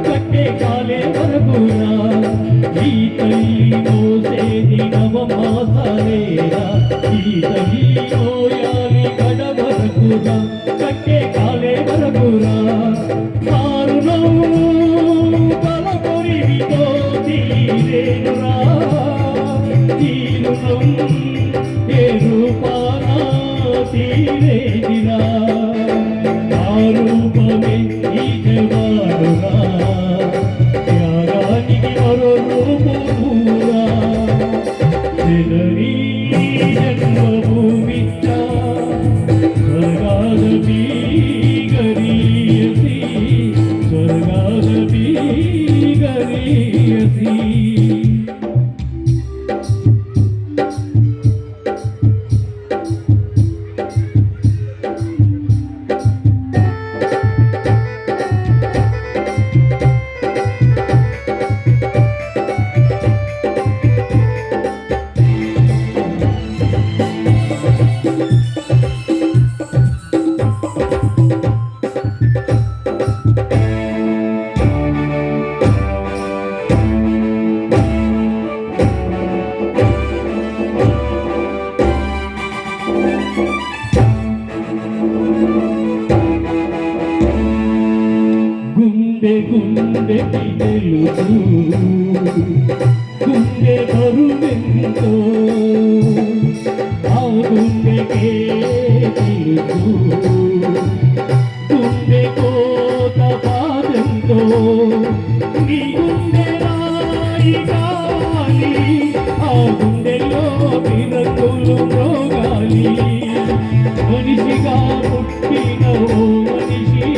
కట్టే కాలే వరకురా ఈ తల్లి మోసేది నవమాసాలేరా ఈ తల్లి మోయాలి కడ వరకురా కట్టే కాలే వరకురా కారుణం కల కొరివితో తీరేనురా తీరుణం ఏ రూపానా తీరేదిరా ఆ రూపమే ఈ జవానురా త్యాగానికి మరో రూపురా జననీ జన్మభూమిచ్చ స్వర్గాద బీగరీయసి స్వర్గాద బీగరీయసి గుండె తెలుసు గుండె బరువెంతో ఆ గుండెకే తెలుసు గుండె కోత బాధంతో నీ గుండె రాయి గాలి ఆ గుండెలో విరతులు రోగాలి మనిషిగా పుట్టిన ఓ మనిషి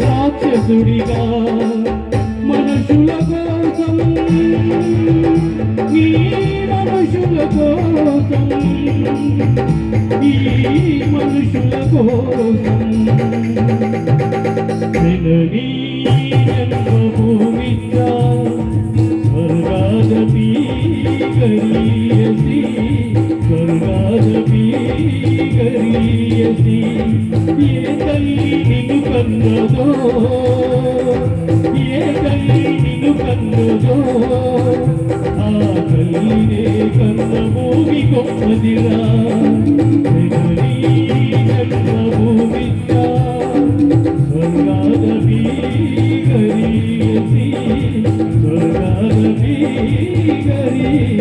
రాక్షసుడిగా మనుషుల కోసం ఈ మనుషుల కోసం ఈ మనుషుల కోసం జననీ జన్మభూమిచ్చ స్వర్గాద బీగరీయసి స్వర్గాద బీగరీయసి ఏ తల్లి నిన్ను కన్నదో ఏ తల్లి నిన్ను కన్నదో ఆ తల్లినే కన్న భూమి గొప్పదిరా జననీ జన్మభూమిచ్చ స్వర్గాద బీగరీయసి స్వర్గాద బీగరీయసి